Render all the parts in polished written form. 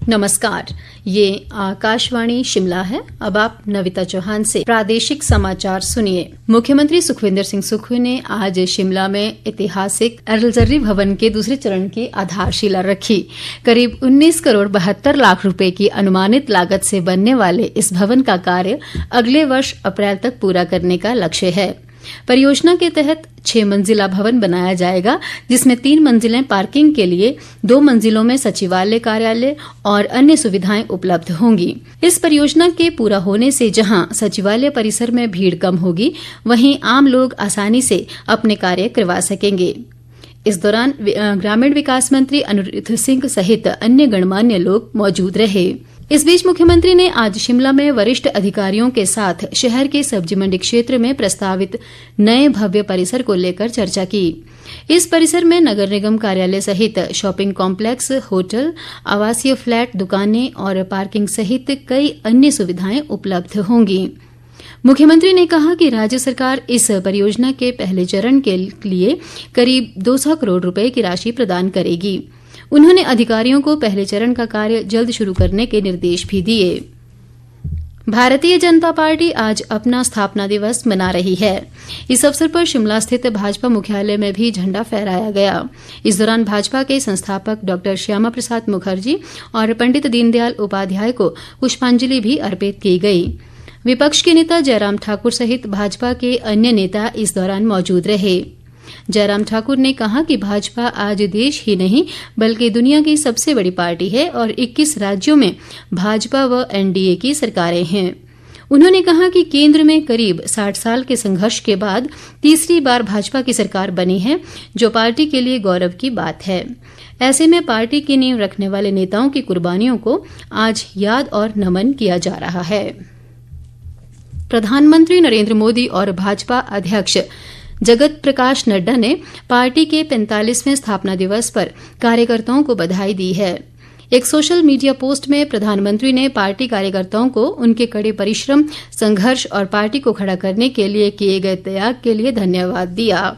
नमस्कार, ये आकाशवाणी शिमला है। अब आप नविता चौहान से प्रादेशिक समाचार सुनिए। मुख्यमंत्री सुखविंदर सिंह सुक्खू ने आज शिमला में ऐतिहासिक अटल भवन के दूसरे चरण की आधारशिला रखी। करीब 19 करोड़ 72 लाख रुपए की अनुमानित लागत से बनने वाले इस भवन का कार्य अगले वर्ष अप्रैल तक पूरा करने का लक्ष्य है। परियोजना के तहत 6 मंजिला भवन बनाया जाएगा, जिसमें 3 मंजिलें पार्किंग के लिए, 2 मंजिलों में सचिवालय, कार्यालय और अन्य सुविधाएं उपलब्ध होंगी। इस परियोजना के पूरा होने से जहां सचिवालय परिसर में भीड़ कम होगी, वहीं आम लोग आसानी से अपने कार्य करवा सकेंगे। इस दौरान ग्रामीण विकास मंत्री अनुरुद्ध सिंह सहित अन्य गणमान्य लोग मौजूद रहे। इस बीच मुख्यमंत्री ने आज शिमला में वरिष्ठ अधिकारियों के साथ शहर के सब्जी मंडी क्षेत्र में प्रस्तावित नए भव्य परिसर को लेकर चर्चा की। इस परिसर में नगर निगम कार्यालय सहित शॉपिंग कॉम्प्लेक्स, होटल, आवासीय फ्लैट, दुकानें और पार्किंग सहित कई अन्य सुविधाएं उपलब्ध होंगी। मुख्यमंत्री ने कहा कि राज्य सरकार इस परियोजना के पहले चरण के लिए करीब 200 करोड़ रुपए की राशि प्रदान करेगी। उन्होंने अधिकारियों को पहले चरण का कार्य जल्द शुरू करने के निर्देश भी दिए। भारतीय जनता पार्टी आज अपना स्थापना दिवस मना रही है। इस अवसर पर शिमला स्थित भाजपा मुख्यालय में भी झंडा फहराया गया। इस दौरान भाजपा के संस्थापक डॉ श्यामा प्रसाद मुखर्जी और पंडित दीनदयाल उपाध्याय को पुष्पांजलि भी अर्पित की गई। विपक्ष के नेता जयराम ठाकुर सहित भाजपा के अन्य नेता इस दौरान मौजूद रहे। जयराम ठाकुर ने कहा कि भाजपा आज देश ही नहीं बल्कि दुनिया की सबसे बड़ी पार्टी है और 21 राज्यों में भाजपा व एनडीए की सरकारें हैं। उन्होंने कहा कि केंद्र में करीब 60 साल के संघर्ष के बाद तीसरी बार भाजपा की सरकार बनी है, जो पार्टी के लिए गौरव की बात है। ऐसे में पार्टी की नींव रखने वाले नेताओं की कुर्बानियों को आज याद और नमन किया जा रहा है। प्रधानमंत्री नरेंद्र मोदी और भाजपा अध्यक्ष जगत प्रकाश नड्डा ने पार्टी के 45वें स्थापना दिवस पर कार्यकर्ताओं को बधाई दी है। एक सोशल मीडिया पोस्ट में प्रधानमंत्री ने पार्टी कार्यकर्ताओं को उनके कड़े परिश्रम, संघर्ष और पार्टी को खड़ा करने के लिए किए गए त्याग के लिए धन्यवाद दिया।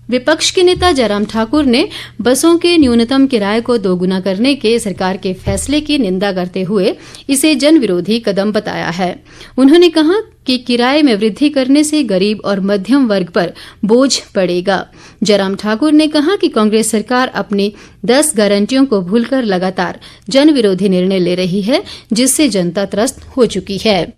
विपक्ष के नेता जयराम ठाकुर ने बसों के न्यूनतम किराए को दोगुना करने के सरकार के फैसले की निंदा करते हुए इसे जनविरोधी कदम बताया है। उन्होंने कहा कि किराए में वृद्धि करने से गरीब और मध्यम वर्ग पर बोझ पड़ेगा। जयराम ठाकुर ने कहा कि कांग्रेस सरकार अपनी 10 गारंटियों को भूलकर लगातार जनविरोधी निर्णय ले रही है, जिससे जनता त्रस्त हो चुकी है।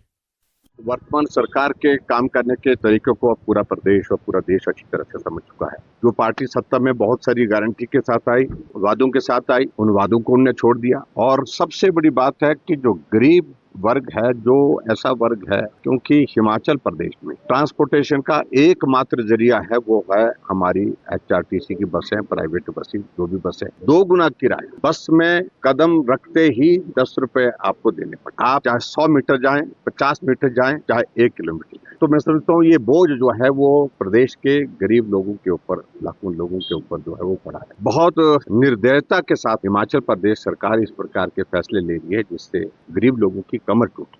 वर्तमान सरकार के काम करने के तरीकों को अब पूरा प्रदेश और पूरा देश अच्छी तरह से समझ चुका है। जो पार्टी सत्ता में बहुत सारी गारंटी के साथ आई, वादों के साथ आई, उन वादों को उन्होंने छोड़ दिया। और सबसे बड़ी बात है कि जो गरीब वर्ग है, जो ऐसा वर्ग है, क्योंकि हिमाचल प्रदेश में ट्रांसपोर्टेशन का एकमात्र जरिया है वो है हमारी HRTC की बसें, प्राइवेट बसें, जो भी बसें। 2 गुना किराया बस में कदम रखते ही 10 रुपए आपको देने पड़ते। आप चाहे 100 मीटर जाएं, 50 मीटर जाएं, चाहे 1 किलोमीटर जाएं। तो मैं समझता हूँ ये बोझ जो है वो प्रदेश के गरीब लोगों के ऊपर, लाखों लोगों के ऊपर जो है वो पड़ा है। बहुत निर्दयता के साथ हिमाचल प्रदेश सरकार इस प्रकार के फैसले ले रही है, जिससे गरीब लोगों की कमर टूटी।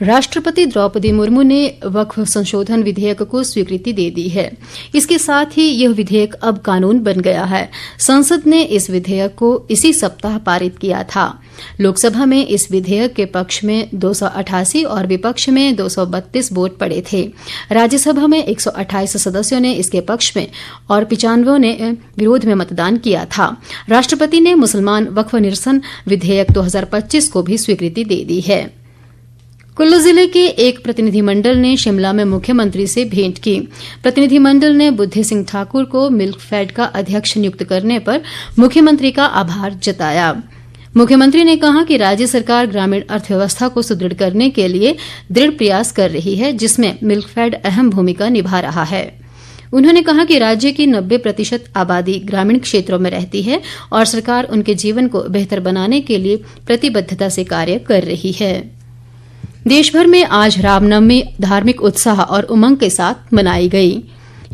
राष्ट्रपति द्रौपदी मुर्मू ने वक्फ संशोधन विधेयक को स्वीकृति दे दी है। इसके साथ ही यह विधेयक अब कानून बन गया है। संसद ने इस विधेयक को इसी सप्ताह पारित किया था। लोकसभा में इस विधेयक के पक्ष में 288 और विपक्ष में 232 वोट पड़े थे। राज्यसभा में 128 सदस्यों ने इसके पक्ष में और 95 ने विरोध में मतदान किया था। राष्ट्रपति ने मुसलमान वक्फ निरसन विधेयक 2025 को भी स्वीकृति दे दी है। कुल्लू जिले के एक प्रतिनिधिमंडल ने शिमला में मुख्यमंत्री से भेंट की। प्रतिनिधिमंडल ने बुद्धि सिंह ठाकुर को मिल्कफेड का अध्यक्ष नियुक्त करने पर मुख्यमंत्री का आभार जताया। मुख्यमंत्री ने कहा कि राज्य सरकार ग्रामीण अर्थव्यवस्था को सुदृढ़ करने के लिए दृढ़ प्रयास कर रही है, जिसमें मिल्कफेड अहम भूमिका निभा रहा है। उन्होंने कहा कि राज्य की 90% आबादी ग्रामीण क्षेत्रों में रहती है और सरकार उनके जीवन को बेहतर बनाने के लिए प्रतिबद्धता से कार्य कर रही है। देश भर में आज रामनवमी धार्मिक उत्साह और उमंग के साथ मनाई गई।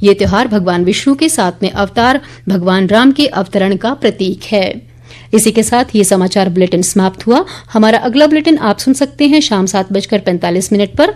ये त्योहार भगवान विष्णु के 7वें अवतार भगवान राम के अवतरण का प्रतीक है। इसी के साथ ये समाचार बुलेटिन समाप्त हुआ। हमारा अगला बुलेटिन आप सुन सकते हैं शाम 7:45 पर।